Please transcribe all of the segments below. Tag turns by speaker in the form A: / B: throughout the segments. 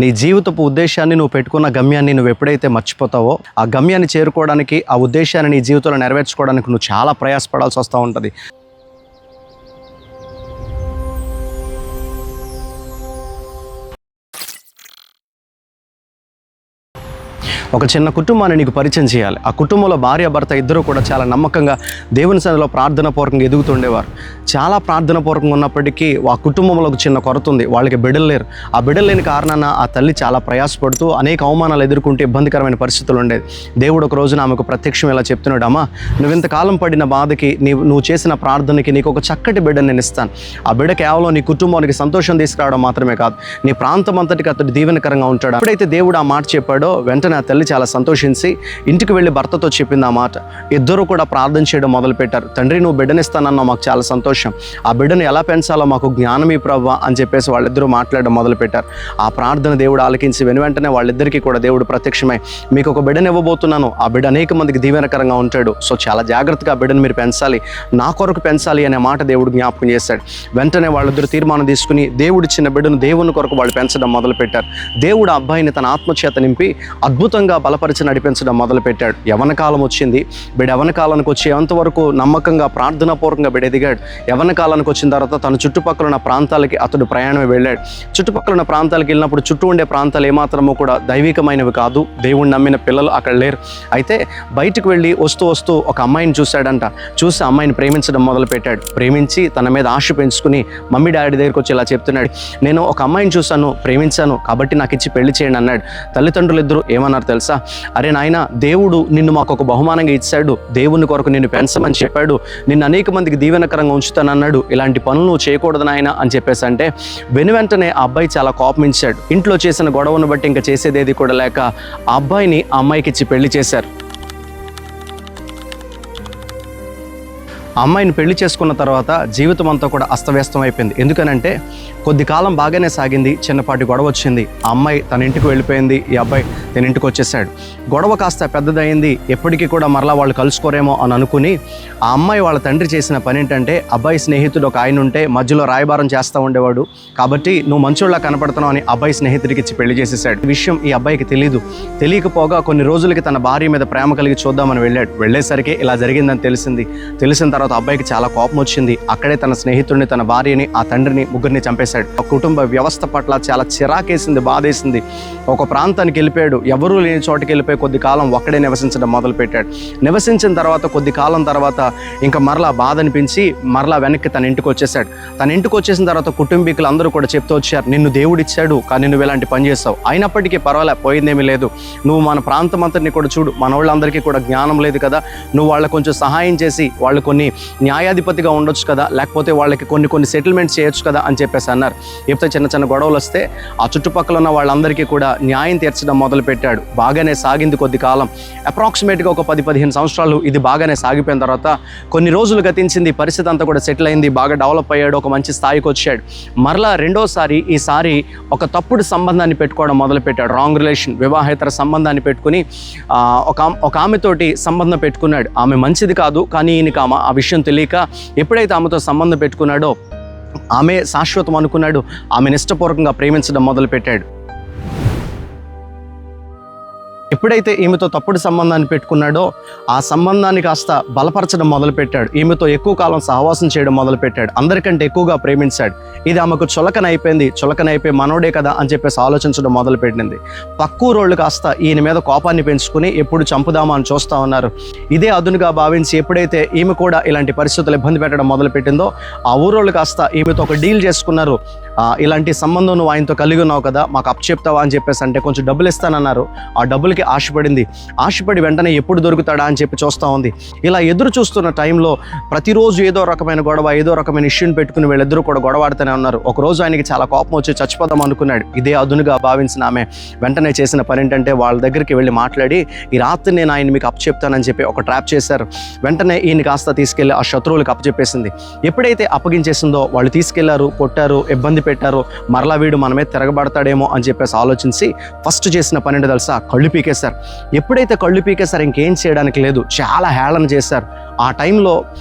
A: నీ జీవితపు ఉద్దేశాన్ని నువ్వు పెట్టుకున్న గమ్యాన్ని నువ్వు ఎప్పుడైతే మర్చిపోతావో ఆ గమ్యాన్ని చేరుకోవడానికి, ఆ ఉద్దేశాన్ని నీ జీవితంలో నెరవేర్చుకోవడానికి నువ్వు చాలా ప్రయాసపడాల్సి వస్తూ ఉంటుంది. ఒక చిన్న కుటుంబాన్ని నీకు పరిచయం చేయాలి. ఆ కుటుంబంలో భార్య భర్త ఇద్దరు కూడా చాలా నమ్మకంగా దేవుని సన్నిధిలో ప్రార్థనాపూర్వకంగా ఎదుగుతుండేవారు. చాలా ప్రార్థనాపూర్వకంగా ఉన్నప్పటికీ ఆ కుటుంబంలో ఒక చిన్న కొరత ఉంది. వాళ్ళకి బిడ్డలు లేరు. ఆ బిడ్డలు లేని కారణాన ఆ తల్లి చాలా ప్రయాసపడుతూ అనేక అవమానాలు ఎదుర్కొంటూ ఇబ్బందికరమైన పరిస్థితులు ఉండేది. దేవుడు ఒక రోజున ఆమెకు ప్రత్యక్షం ఇలా చెప్తున్నాడు, అమ్మా నువ్వు ఇంతకాలం పడిన బాధకి నువ్వు చేసిన ప్రార్థనకి నీకు ఒక చక్కటి బిడ్డను నేను ఇస్తాను. ఆ బిడ్డ కేవలం నీ కుటుంబానికి సంతోషం తీసుకురావడం మాత్రమే కాదు, నీ ప్రాంతం అంతటికి అతడు దీవెనకరంగా ఉంటాడు. ఎప్పుడైతే దేవుడు ఆ మాట చెప్పాడో వెంటనే ఆ తల్లి చాలా సంతోషించి ఇంటికి వెళ్ళి భర్తతో చెప్పింది ఆ మాట. ఇద్దరు కూడా ప్రార్థన చేయడం మొదలుపెట్టారు. తండ్రి నువ్వు బిడ్డనిస్తానన్నావు, మాకు చాలా సంతోషం. ఆ బిడ్డను ఎలా పెంచాలో మాకు జ్ఞానం ఈ ప్రభువా అని చెప్పేసి వాళ్ళిద్దరూ మాట్లాడడం మొదలుపెట్టారు. ఆ ప్రార్థన దేవుడు ఆలకించి వెంటనే వాళ్ళిద్దరికీ కూడా దేవుడు ప్రత్యక్షమై మీకు ఒక బిడ్డను ఇవ్వబోతున్నాను, ఆ బిడ్డ అనేక మందికి దీవెనకరంగా ఉంటాడు, సో చాలా జాగ్రత్తగా ఆ బిడ్డను మీరు పెంచాలి, నా కొరకు పెంచాలి అనే మాట దేవుడు జ్ఞాపకం చేశాడు. వెంటనే వాళ్ళిద్దరు తీర్మానం తీసుకుని దేవుడిచ్చిన బిడ్డను దేవుని కొరకు వాళ్ళు పెంచడం మొదలుపెట్టారు. దేవుడు ఆ అబ్బాయిని తన ఆత్మచేత నింపి అద్భుతంగా బలపరిచి నడిపించడం మొదలుపెట్టాడు. యవన కాలం వచ్చింది. బిడ్డ యవన కాలానికి వచ్చేంతవరకు నమ్మకంగా ప్రార్థనాపూర్వకంగా బిడ్డ ఎదిగాడు. యవన కాలానికి వచ్చిన తర్వాత తన చుట్టుపక్కల ఉన్న ప్రాంతాలకి అతడు ప్రయాణమే వెళ్ళాడు. చుట్టుపక్కల ఉన్న ప్రాంతాలకు వెళ్ళినప్పుడు చుట్టూ ఉండే ప్రాంతాలు ఏమాత్రమూ కూడా దైవికమైనవి కాదు, దేవుణ్ణి నమ్మిన పిల్లలు అక్కడ లేరు. అయితే బయటకు వెళ్ళి వస్తూ ఒక అమ్మాయిని చూశాడంట. చూసి అమ్మాయిని ప్రేమించడం మొదలుపెట్టాడు. ప్రేమించి తన మీద ఆశ పెంచుకుని మమ్మీ డాడీ దగ్గరికి వచ్చి ఇలా చెప్తున్నాడు, నేను ఒక అమ్మాయిని చూశాను, ప్రేమించాను, కాబట్టి నాకు ఇచ్చి పెళ్లి చేయండి అన్నాడు. తల్లిదండ్రులు ఇద్దరు ఏమన్నారు తెలుసా? అరే నాయన, దేవుడు నిన్ను మాకు ఒక బహుమానంగా ఇచ్చాడు, దేవుని కొరకు నిన్ను పెంచమని చెప్పాడు, నిన్ను అనేక మందికి దీవెనకరంగా ఉంచుతానన్నాడు, ఇలాంటి పనులు నువ్వు చేయకూడదు నాయన అని చెప్పేసి అంటే వెంటనే ఆ అబ్బాయి చాలా కోపమించాడు. ఇంట్లో చేసిన గొడవను బట్టి ఇంకా చేసేదేది కూడా లేక ఆ అబ్బాయిని ఆ అమ్మాయికి ఇచ్చి పెళ్లి చేశారు. ఆ అమ్మాయిని పెళ్లి చేసుకున్న తర్వాత జీవితం అంతా కూడా అస్తవ్యస్తం అయిపోయింది. ఎందుకనంటే కొద్ది కాలం బాగానే సాగింది, చిన్నపాటి గొడవ వచ్చింది, ఆ అమ్మాయి తన ఇంటికి వెళ్ళిపోయింది, ఈ అబ్బాయి తన ఇంటికి వచ్చేసాడు. గొడవ కాస్త పెద్దదైంది, ఎప్పటికీ కూడా మరలా వాళ్ళు కలుసుకోరేమో అని అనుకుని ఆ అమ్మాయి వాళ్ళ తండ్రి చేసిన పని ఏంటంటే, అబ్బాయి స్నేహితుడు ఒక ఆయన ఉంటే మధ్యలో రాయబారం చేస్తూ ఉండేవాడు, కాబట్టి నువ్వు మంచోళ్ళ కనపడుతున్నావు అని అబ్బాయి స్నేహితుడికి ఇచ్చి పెళ్లి చేసేసాడు. ఈ విషయం ఈ అబ్బాయికి తెలియకపోగా కొన్ని రోజులకి తన భార్య మీద ప్రేమ కలిగి చూద్దామని వెళ్ళాడు. వెళ్ళేసరికి ఇలా జరిగిందని తెలిసిన తర్వాత అబ్బాయికి చాలా కోపం వచ్చింది. అక్కడే తన స్నేహితుడిని, తన భార్యని, ఆ తండ్రిని, ముగ్గురిని చంపేశాడు. ఆ కుటుంబ వ్యవస్థ పట్ల చాలా చిరాకేసింది, బాధేసింది. ఒక ప్రాంతానికి వెళ్ళిపోయాడు. ఎవరూ లేని చోటుకి వెళ్ళిపోయి కొద్ది కాలం ఒక్కడే నివసించడం మొదలుపెట్టాడు. నివసించిన తర్వాత కొద్ది కాలం తర్వాత ఇంకా మరలా బాధ అనిపించి మరలా వెనక్కి తన ఇంటికి వచ్చేసాడు. తన ఇంటికి వచ్చేసిన తర్వాత కుటుంబీకులు అందరూ కూడా చెప్తూ వచ్చారు, నిన్ను దేవుడిచ్చాడు కానీ నువ్వు ఇలాంటి పని చేస్తావు, అయినప్పటికీ పర్వాలే, పోయిందేమీ లేదు, నువ్వు మన ప్రాంతం అంతటిని కూడా చూడు, మన వాళ్ళందరికీ కూడా జ్ఞానం లేదు కదా, నువ్వు వాళ్ళకు కొంచెం సహాయం చేసి వాళ్ళు కొన్ని న్యాయాధిపతిగా ఉండొచ్చు కదా, లేకపోతే వాళ్ళకి కొన్ని సెటిల్మెంట్ చేయొచ్చు కదా అని చెప్పేసి అన్నారు. ఎప్పుడైతే చిన్న గొడవలు వస్తే ఆ చుట్టుపక్కల ఉన్న వాళ్ళందరికీ కూడా న్యాయం తీర్చడం మొదలుపెట్టాడు. బాగానే సాగింది కొద్ది కాలం, అప్రాక్సిమేట్గా ఒక 10-15 సంవత్సరాలు ఇది బాగానే సాగిపోయిన తర్వాత కొన్ని రోజులు గతించింది, పరిస్థితి అంతా కూడా సెటిల్ అయింది, బాగా డెవలప్ అయ్యాడు, ఒక మంచి స్థాయికి వచ్చాడు. మరలా ఈసారి ఒక తప్పుడు సంబంధాన్ని పెట్టుకోవడం మొదలుపెట్టాడు. రాంగ్ రిలేషన్, వివాహేతర సంబంధాన్ని పెట్టుకుని ఒక ఆమెతోటి సంబంధం పెట్టుకున్నాడు. ఆమె మంచిది కాదు, కానీ ఈయనకి ఆ విషయం తెలియక ఎప్పుడైతే ఆమెతో సంబంధం పెట్టుకున్నాడో ఆమె శాశ్వతం అనుకున్నాడు. ఆమెను ఇష్టపూర్వకంగా ప్రేమించడం మొదలుపెట్టాడు. ఎప్పుడైతే ఈమెతో తప్పుడు సంబంధాన్ని పెట్టుకున్నాడో ఆ సంబంధాన్ని కాస్త బలపరచడం మొదలుపెట్టాడు. ఈమెతో ఎక్కువ కాలం సహవాసం చేయడం మొదలుపెట్టాడు. అందరికంటే ఎక్కువగా ప్రేమించాడు. ఇది ఆమెకు చులకనైపోయి మనోడే కదా అని చెప్పేసి ఆలోచించడం మొదలుపెట్టింది. పక్కూరోళ్ళు కాస్త ఈయన మీద కోపాన్ని పెంచుకుని ఎప్పుడు చంపుదామా అని చూస్తూ ఉన్నారు. ఇదే అదునుగా భావించి ఎప్పుడైతే ఈమె కూడా ఇలాంటి పరిస్థితులు ఇబ్బంది పెట్టడం మొదలుపెట్టిందో ఆ ఊరోళ్ళు కాస్త ఈమెతో ఒక డీల్ చేసుకున్నారు. ఇలాంటి సంబంధం నువ్వు ఆయనతో కలిగి ఉన్నావు కదా, మాకు అప్పు చెప్తావా అని చెప్పేసి అంటే కొంచెం డబ్బులు ఇస్తానన్నారు. ఆ డబ్బులకి ఆశపడి వెంటనే ఎప్పుడు దొరుకుతాడా అని చెప్పి చూస్తూ ఉంది. ఇలా ఎదురు చూస్తున్న టైంలో ప్రతిరోజు ఏదో రకమైన గొడవ, ఏదో రకమైన ఇష్యూని పెట్టుకుని వీళ్ళిద్దరూ కూడా గొడవాడుతూనే ఉన్నారు. ఒకరోజు ఆయనకి చాలా కోపం వచ్చి చచ్చిపోదాం అనుకున్నాడు. ఇదే అదునుగా భావించిన ఆమె వెంటనే చేసిన పని ఏంటంటే వాళ్ళ దగ్గరికి వెళ్ళి మాట్లాడి, ఈ రాత్రి నేను ఆయన మీకు అప్పు చెప్తానని చెప్పి ఒక ట్రాప్ చేశారు. వెంటనే ఈయన కాస్త తీసుకెళ్లి ఆ శత్రువులకు అప్పచెప్పేసింది. ఎప్పుడైతే అప్పగించేసిందో వాళ్ళు తీసుకెళ్లారు, కొట్టారు, ఇబ్బంది పెట్టారు. మరలా వీడు మనమే తిరగబడతాడేమో అని చెప్పేసి ఆలోచించి ఫస్ట్ చేసిన పని ఏంటో తెలుసా? కళ్ళు పీకేశారు. ఎప్పుడైతే కళ్ళు పీకేశారు ఇంకేం చేయడానికి లేదు, చాలా హేళన చేశారు. ఆ టైంలో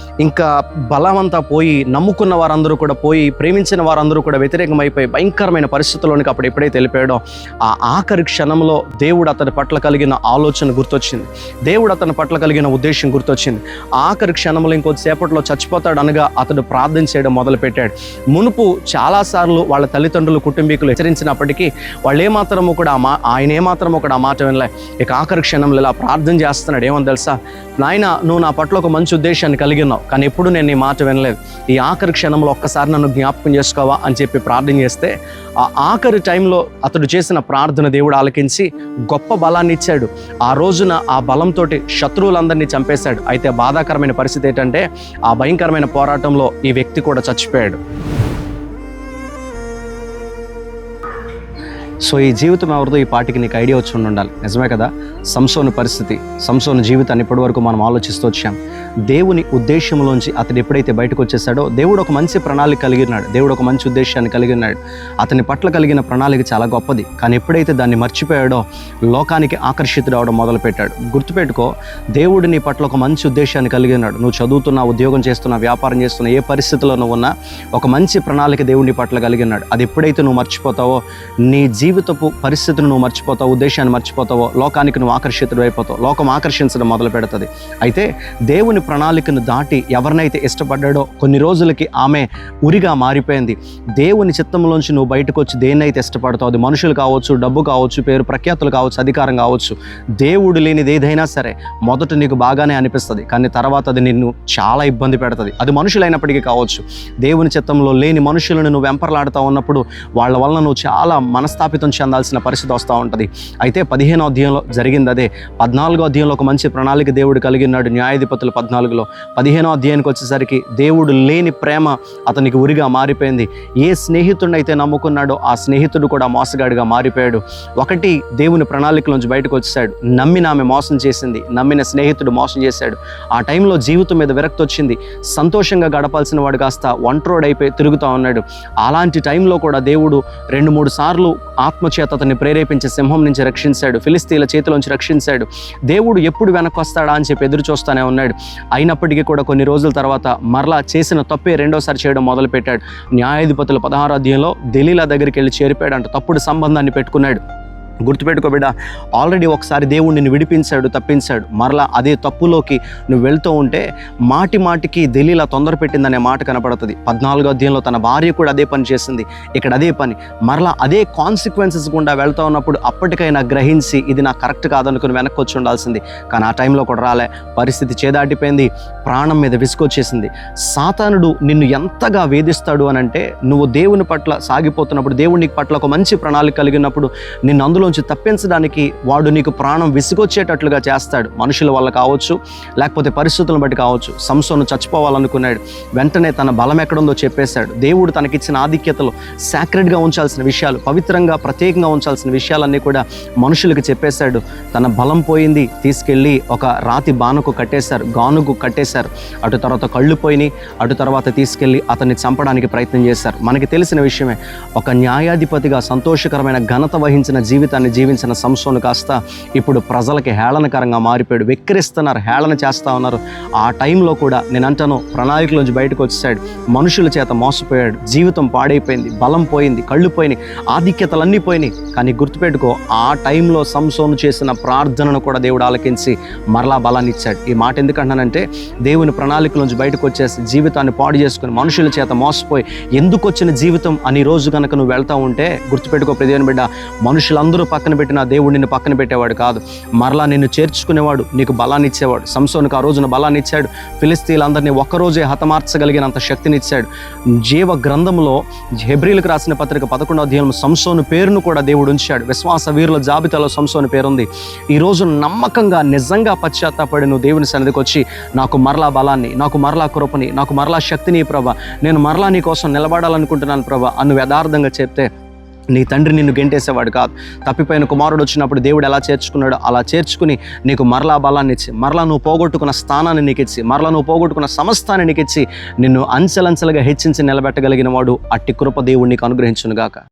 A: ఇంకా బలమంతా పోయి, నమ్ముకున్న వారందరూ కూడా పోయి, ప్రేమించిన వారందరూ కూడా వ్యతిరేకమైపోయి భయంకరమైన పరిస్థితుల్లోనికి అప్పుడు ఎప్పుడైతే వెళ్ళిపోయాడో, ఆ ఆఖరి క్షణంలో దేవుడు అతని పట్ల కలిగిన ఆలోచన గుర్తొచ్చింది, దేవుడు అతని పట్ల కలిగిన ఉద్దేశం గుర్తొచ్చింది. ఆఖరి క్షణంలో ఇంకొద్దిసేపట్లో చచ్చిపోతాడు అనగా అతడు ప్రార్థన చేయడం మొదలుపెట్టాడు. మునుపు చాలాసార్లు వాళ్ళ తల్లిదండ్రులు, కుటుంబీకులు హెచ్చరించినప్పటికీ వాళ్ళు ఏమాత్రము కూడా ఆయన ఏమాత్రము కూడా ఆ మాట వినలే. ఇక ఆఖరి క్షణంలో ఇలా ప్రార్థన చేస్తున్నాడు. ఏమని తెలుసా? నాయన, నువ్వు నా పట్ల ఒక మంచి ఉద్దేశాన్ని కలిగి ఉన్నావు, కానీ ఎప్పుడు నేను నీ మాట వినలేదు. ఈ ఆఖరి క్షణంలో ఒక్కసారి నన్ను జ్ఞాపకం చేసుకోవా అని చెప్పి ప్రార్థన చేస్తే, ఆ ఆఖరి టైంలో అతడు చేసిన ప్రార్థన దేవుడు ఆలకించి గొప్ప బలాన్ని ఇచ్చాడు. ఆ రోజున ఆ బలంతో శత్రువులందరినీ చంపేశాడు. అయితే బాధాకరమైన పరిస్థితి ఏంటంటే, ఆ భయంకరమైన పోరాటంలో ఈ వ్యక్తి కూడా చచ్చిపోయాడు. సో ఈ జీవితం ఎవరిదో ఈ పాటికి నీకు ఐడియా వచ్చి ఉండాలి. నిజమే కదా? సంసోను పరిస్థితి, సంసోను జీవితాన్ని ఇప్పటి వరకు మనం ఆలోచిస్తూ వచ్చాం. దేవుని ఉద్దేశంలోంచి అతడు ఎప్పుడైతే బయటకు వచ్చేసాడో, దేవుడు ఒక మంచి ప్రణాళిక కలిగి ఉన్నాడు, దేవుడు ఒక మంచి ఉద్దేశాన్ని కలిగి ఉన్నాడు. అతని పట్ల కలిగిన ప్రణాళిక చాలా గొప్పది. కానీ ఎప్పుడైతే దాన్ని మర్చిపోయాడో, లోకానికి ఆకర్షితుడు అవడం మొదలుపెట్టాడు. గుర్తుపెట్టుకో, దేవుడు నీ పట్ల ఒక మంచి ఉద్దేశాన్ని కలిగి ఉన్నాడు. నువ్వు చదువుతున్నా, ఉద్యోగం చేస్తున్నా, వ్యాపారం చేస్తున్నా, ఏ పరిస్థితిలో నువ్వు ఉన్నా ఒక మంచి ప్రణాళిక దేవుడి పట్ల కలిగి ఉన్నాడు. అది ఎప్పుడైతే నువ్వు మర్చిపోతావో, నీ జీవితపు పరిస్థితులను నువ్వు మర్చిపోతావు, ఉద్దేశాన్ని మర్చిపోతావో, లోకానికి నువ్వు ఆకర్షితుడు అయిపోతావు, లోకం ఆకర్షించడం మొదలు పెడుతుంది. అయితే దేవుని ప్రణాళికను దాటి ఎవరినైతే ఇష్టపడ్డాడో కొన్ని రోజులకి ఆమె ఉరిగా మారిపోయింది. దేవుని చిత్తంలోంచి నువ్వు బయటకు వచ్చి దేన్నైతే ఇష్టపడతావు, అది మనుషులు కావచ్చు, డబ్బు కావచ్చు, పేరు ప్రఖ్యాతులు కావచ్చు, అధికారం కావచ్చు, దేవుడు లేనిది ఏదైనా సరే మొదట నీకు బాగానే అనిపిస్తుంది, కానీ తర్వాత అది నిన్ను చాలా ఇబ్బంది పెడుతుంది. అది మనుషులైనప్పటికీ కావచ్చు. దేవుని చిత్తంలో లేని మనుషులను నువ్వు వెంపర్లాడుతూ ఉన్నప్పుడు వాళ్ళ వలన నువ్వు చాలా మనస్తాపితం చెందాల్సిన పరిస్థితి వస్తూ ఉంటుంది. అయితే 15వ అధ్యాయంలో జరిగింది అదే. 14వ అధ్యాయంలో ఒక మంచి ప్రణాళిక దేవుడు కలిగి ఉన్నాడు. న్యాయాధిపతులు 14లో. 15వ అధ్యాయానికి వచ్చేసరికి దేవుడు లేని ప్రేమ అతనికి ఉరిగా మారిపోయింది. ఏ స్నేహితుడిని అయితే నమ్ముకున్నాడో ఆ స్నేహితుడు కూడా మోసగాడిగా మారిపోయాడు. ఒకటి, దేవుని ప్రణాళికలోంచి బయటకు వచ్చేసాడు. నమ్మిన ఆమె మోసం చేసింది, నమ్మిన స్నేహితుడు మోసం చేశాడు. ఆ టైంలో జీవితం మీద విరక్తి వచ్చింది. సంతోషంగా గడపాల్సిన వాడు కాస్త ఒంటరోడైపోయి తిరుగుతూ ఉన్నాడు. అలాంటి టైంలో కూడా దేవుడు 2-3 సార్లు ఆత్మచేత అతన్ని ప్రేరేపించి సింహం నుంచి రక్షించాడు, ఫిలిస్తీన్ల చేతిలోంచి రక్షించాడు. దేవుడు ఎప్పుడు వెనక్కి వస్తాడా అని చెప్పి ఎదురు చూస్తూనే ఉన్నాడు. అయినప్పటికీ కూడా కొన్ని రోజుల తర్వాత మరలా చేసిన తప్పే రెండోసారి చేయడం మొదలుపెట్టాడు. న్యాయాధిపతుల 16వ అధ్యాయంలో దెలీలా దగ్గరికి వెళ్ళి చేరిపోయాడు అంట. తప్పుడు సంబంధాన్ని పెట్టుకున్నాడు. గుర్తుపెట్టుకో బిడ్డ, ఆల్రెడీ ఒకసారి దేవుడు నిన్ను విడిపించాడు, తప్పించాడు. మరలా అదే తప్పులోకి నువ్వు వెళ్తూ ఉంటే మాటి మాటికి దెలీలా తొందర పెట్టిందనే మాట కనపడుతుంది. 14వ అధ్యాయంలో తన భార్య కూడా అదే పని చేసింది, ఇక్కడ అదే పని. మరలా అదే కాన్సిక్వెన్సెస్ గుండా వెళ్తూ ఉన్నప్పుడు అప్పటికైనా గ్రహించి ఇది నాకు కరెక్ట్ కాదనుకుని వెనక్కి వచ్చి ఉండాల్సింది. కానీ ఆ టైంలో కూడా రాలే. పరిస్థితి చేదాటిపోయింది, ప్రాణం మీద విసుగొచ్చేసింది. సాతానుడు నిన్ను ఎంతగా వేధిస్తాడు అని అంటే, నువ్వు దేవుని పట్ల సాగిపోతున్నప్పుడు, దేవుని పట్ల ఒక మంచి ప్రణాళిక కలిగినప్పుడు నిన్ను అందులో తప్పించడానికి వాడు నీకు ప్రాణం విసుగొచ్చేటట్లుగా చేస్తాడు. మనుషుల వల్ల కావచ్చు, లేకపోతే పరిస్థితులను బట్టి కావచ్చు. సంసోను చచ్చిపోవాలనుకున్నాడు. వెంటనే తన బలం ఎక్కడుందో చెప్పేశాడు. దేవుడు తనకిచ్చిన ఆధిక్యతలు, సాక్రెడ్గా ఉంచాల్సిన విషయాలు, పవిత్రంగా ప్రత్యేకంగా ఉంచాల్సిన విషయాలన్నీ కూడా మనుషులకు చెప్పేశాడు. తన బలం పోయింది, తీసుకెళ్ళి ఒక రాతి బాణకు కట్టేశారు, గానుకు కట్టేశారు. అటు తర్వాత కళ్ళు పోయినాయి. అటు తర్వాత తీసుకెళ్ళి అతన్ని చంపడానికి ప్రయత్నం చేశారు. మనకి తెలిసిన విషయమే. ఒక న్యాయాధిపతిగా సంతోషకరమైన ఘనత వహించిన జీవితాన్ని జీవించిన సంసోను కాస్త ఇప్పుడు ప్రజలకి హేళనకరంగా మారిపోయాడు. వెక్కిరిస్తున్నారు, హేళన చేస్తూ ఉన్నారు. ఆ టైంలో కూడా నేను అంటాను, ప్రణాళికలోంచి బయటకు వచ్చేసాడు. మనుషుల చేత మోసపోయాడు. జీవితం పాడైపోయింది, బలం పోయింది, కళ్ళు పోయినాయి, ఆధిక్యతలన్నీ పోయినాయి. కానీ గుర్తుపెట్టుకో, ఆ టైంలో సంసోను చేసిన ప్రార్థనను కూడా దేవుడు ఆలకించి మరలా బలాన్ని ఇచ్చాడు. ఈ మాట ఎందుకంటానంటే, దేవుని ప్రణాళికలోంచి బయటకు వచ్చేసి జీవితాన్ని పాడు చేసుకుని మనుషుల చేత మోసపోయి ఎందుకు వచ్చిన జీవితం అని రోజు కనుక నువ్వు వెళ్తూ ఉంటే, గుర్తుపెట్టుకో ప్రదేవని బిడ్డ, మనుషులందరూ పక్కన పెట్టిన దేవుడు నిన్ను పక్కన పెట్టేవాడు కాదు. మరలా నిన్ను చేర్చుకునేవాడు, నీకు బలాన్ని ఇచ్చేవాడు. సంసోనుకు ఆ రోజున బలాన్ని ఇచ్చాడు. ఫిలిస్తీన్లందరినీ ఒక్కరోజే హతమార్చగలిగినంత శక్తిని ఇచ్చాడు. జీవ గ్రంథంలో హెబ్రీలకు రాసిన పత్రిక 11వ అధ్యాయం సంసోను పేరును కూడా దేవుడు ఉంచాడు. విశ్వాస వీరుల జాబితాలో సంసోను పేరుంది. ఈరోజు నమ్మకంగా నిజంగా పశ్చాత్తాపడి నువ్వు దేవుని సన్నిధికి వచ్చి, నాకు మరలా బలాన్ని, నాకు మరలా కృపని, నాకు మరలా శక్తిని ప్రభా, నేను మరలా నీ కోసం నిలబడాలనుకుంటున్నాను ప్రభా అని యథార్థంగా చెప్తే, నీ తండ్రి నిన్ను గెంటేసేవాడు కాదు. తప్పిపోయిన కుమారుడు వచ్చినప్పుడు దేవుడు ఎలా చేర్చుకున్నాడో అలా చేర్చుకుని నీకు మరలా బలాన్ని ఇచ్చి, మరలా నువ్వు పోగొట్టుకున్న స్థానాన్ని నీకు ఇచ్చి, మరలా నువ్వు పోగొట్టుకున్న సమస్తాన్ని నీకు ఇచ్చి, నిన్ను అంచెలంచెలుగా హెచ్చించి నిలబెట్టగలిగిన వాడు. అట్టి కృప దేవుడు నీకు అనుగ్రహించునుగాక.